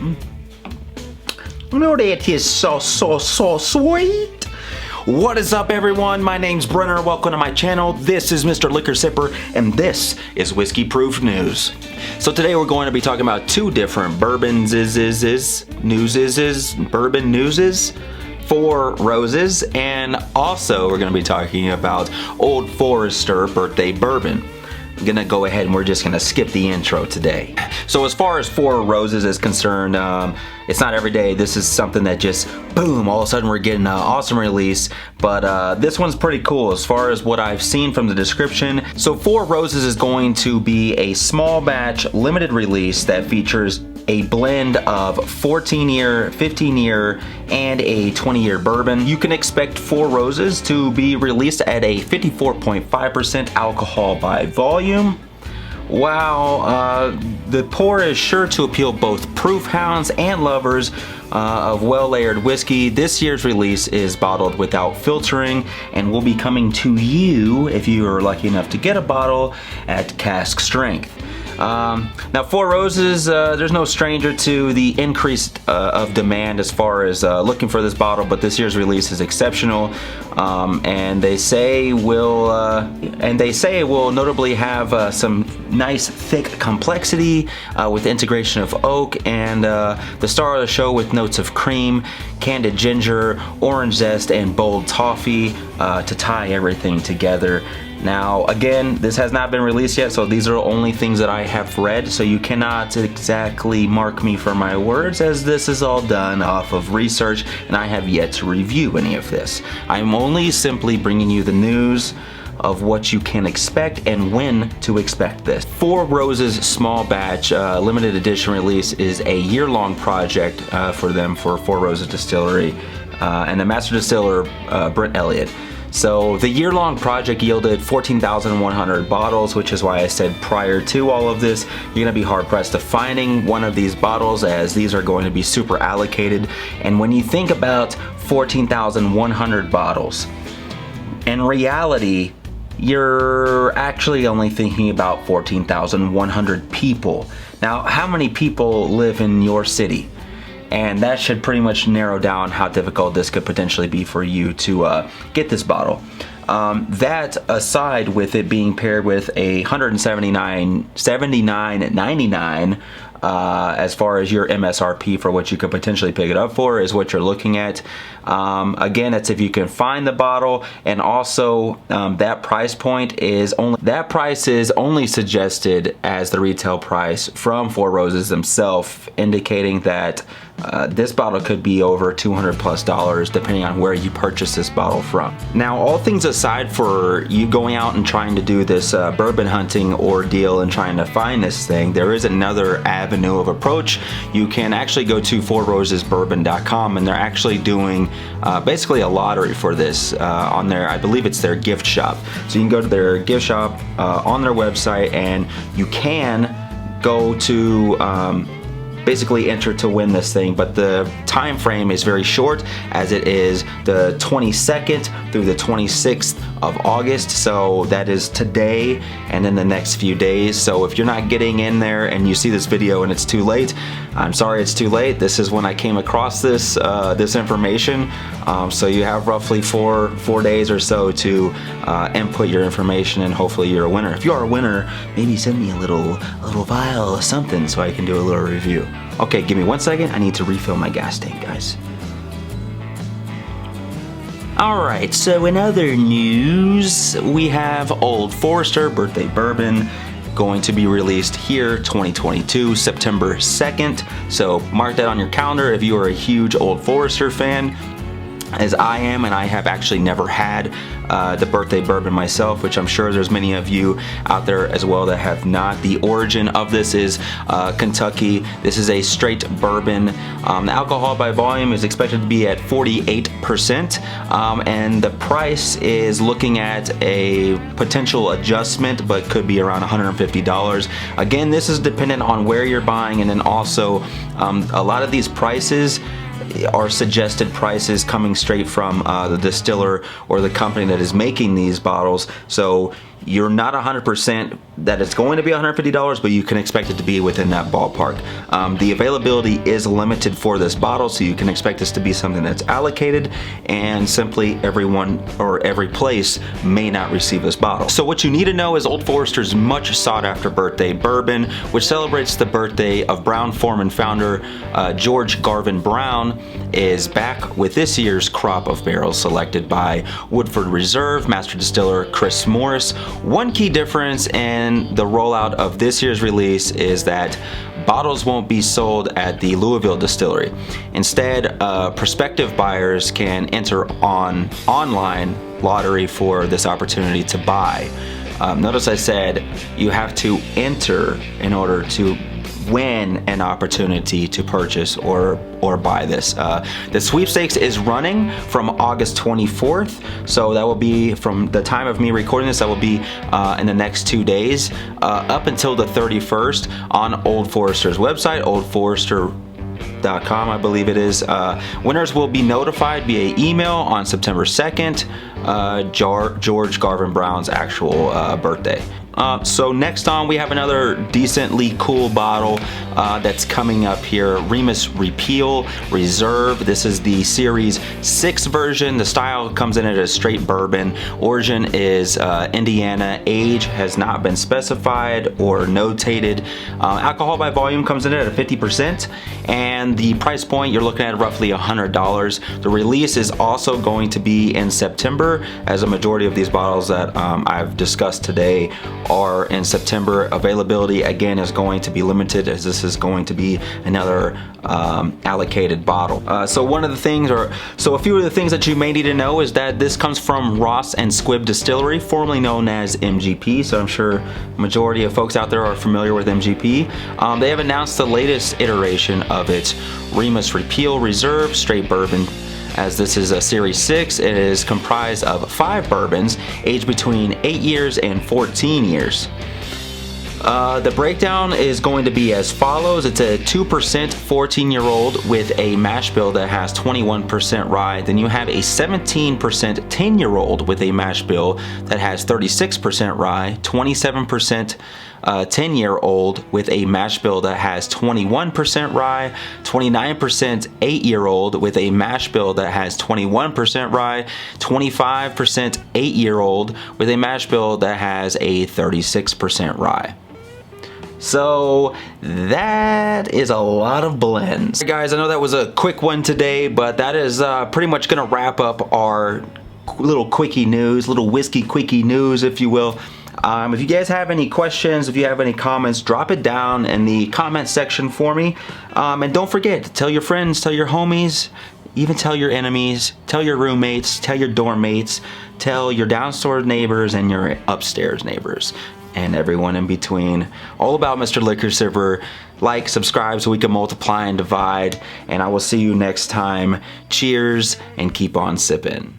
No, that is so sweet. What is up, everyone? My name's Brenner. Welcome to my channel. This is Mr. Liquor Sipper, and this is Whiskey Proof News. So today we're going to be talking about two different bourbon newses, Four Roses, and also we're going to be talking about Old Forester Birthday Bourbon. I'm gonna go ahead and we're just gonna skip the intro today. So as far as Four Roses is concerned, it's not every day. This is something that just boom, all of a sudden we're getting an awesome release. But this one's pretty cool as far as what I've seen from the description. So Four Roses is going to be a small batch limited release that features a blend of 14-year, 15-year, and a 20-year bourbon. You can expect Four Roses to be released at a 54.5% alcohol by volume. Wow, the pour is sure to appeal both proof hounds and lovers of well-layered whiskey. This year's release is bottled without filtering and will be coming to you, if you are lucky enough to get a bottle, at cask strength. Now Four Roses, there's no stranger to the increase of demand as far as looking for this bottle, but this year's release is exceptional, and they say it will notably have some nice thick complexity with integration of oak, and the star of the show with notes of cream, candied ginger, orange zest, and bold toffee to tie everything together. Now, again, this has not been released yet, so these are only things that I have read, so you cannot exactly mark me for my words, as this is all done off of research, and I have yet to review any of this. I'm only simply bringing you the news of what you can expect and when to expect this. Four Roses small batch limited edition release is a year-long project for them, for Four Roses Distillery, and the master distiller, Brent Elliott. So the year-long project yielded 14,100 bottles, which is why I said prior to all of this, you're gonna be hard-pressed to finding one of these bottles, as these are going to be super allocated. And when you think about 14,100 bottles, in reality, you're actually only thinking about 14,100 people. Now, how many people live in your city? And that should pretty much narrow down how difficult this could potentially be for you to get this bottle. That aside, with it being paired with a $179.99 as far as your MSRP for what you could potentially pick it up for, is what you're looking at. Again, that's if you can find the bottle, and also that price is only suggested as the retail price from Four Roses themselves, indicating that this bottle could be over $200+ depending on where you purchase this bottle from. Now, all things aside for you going out and trying to do this bourbon hunting ordeal and trying to find this thing, there is another avenue of approach. You can actually go to fourrosesbourbon.com, and they're actually doing basically a lottery for this on their, I believe it's their gift shop. So you can go to their gift shop on their website, and you can go to basically enter to win this thing, but the time frame is very short, as it is the 22nd through the 26th of August. So that is today and in the next few days. So if you're not getting in there and you see this video and it's too late, I'm sorry it's too late. This is when I came across this this information. So you have roughly four days or so to input your information, and hopefully you're a winner. If you are a winner, maybe send me a little vial or something so I can do a little review. Okay, give me 1 second. I need to refill my gas tank, guys. Alright, so in other news, we have Old Forester Birthday Bourbon going to be released here 2022, September 2nd. So mark that on your calendar if you are a huge Old Forester fan, as I am, and I have actually never had the birthday bourbon myself, which I'm sure there's many of you out there as well that have not. The origin of this is Kentucky. This is a straight bourbon. The alcohol by volume is expected to be at 48%, and the price is looking at a potential adjustment, but could be around $150. Again, this is dependent on where you're buying, and then also a lot of these prices are suggested prices coming straight from the distiller or the company that is making these bottles. So You're not 100% that it's going to be $150, but you can expect it to be within that ballpark. The availability is limited for this bottle, so you can expect this to be something that's allocated, and simply everyone or every place may not receive this bottle. So what you need to know is Old Forester's much sought after birthday bourbon, which celebrates the birthday of Brown-Forman founder George Garvin Brown, is back with this year's crop of barrels selected by Woodford Reserve Master Distiller Chris Morris. One key difference in the rollout of this year's release is that bottles won't be sold at the Louisville distillery. Instead, prospective buyers can enter on online lottery for this opportunity to buy. Notice I said you have to enter in order to win an opportunity to purchase or buy this. The sweepstakes is running from August 24th, so that will be from the time of me recording this, that will be in the next 2 days, up until the 31st on Old Forester's website, oldforester.com, I believe it is. Winners will be notified via email on September 2nd, George Garvin Brown's actual birthday. So next on, we have another decently cool bottle that's coming up here, Remus Repeal Reserve. This is the Series 6 version. The style comes in at a straight bourbon. Origin is Indiana. Age has not been specified or notated. Alcohol by volume comes in at a 50%, and the price point, you're looking at roughly $100. The release is also going to be in September, as a majority of these bottles that I've discussed today are in September. Availability again is going to be limited, as this is going to be another allocated bottle. So a few of the things that you may need to know is that this comes from Ross and Squibb Distillery, formerly known as MGP. So I'm sure majority of folks out there are familiar with MGP. They have announced the latest iteration of its Remus Repeal Reserve straight bourbon. As this is a Series 6, it is comprised of 5 bourbons aged between 8 years and 14 years. The breakdown is going to be as follows. It's a 2% 14-year-old with a mash bill that has 21% rye. Then you have a 17% 10-year-old with a mash bill that has 36% rye, 27% 10-year-old with a mash bill that has 21% rye, 29% 8-year-old with a mash bill that has 21% rye, 25% 8-year-old with a mash bill that has a 36% rye. So that is a lot of blends. Hey guys, I know that was a quick one today, but that is pretty much gonna wrap up our little quickie news, little whiskey quickie news, if you will. If you guys have any questions, if you have any comments, drop it down in the comment section for me. And don't forget to tell your friends, tell your homies, even tell your enemies, tell your roommates, tell your dorm mates, tell your downstairs neighbors and your upstairs neighbors, and everyone in between, all about Mr. Liquor Server. Like, subscribe so we can multiply and divide, and I will see you next time. Cheers, and keep on sipping.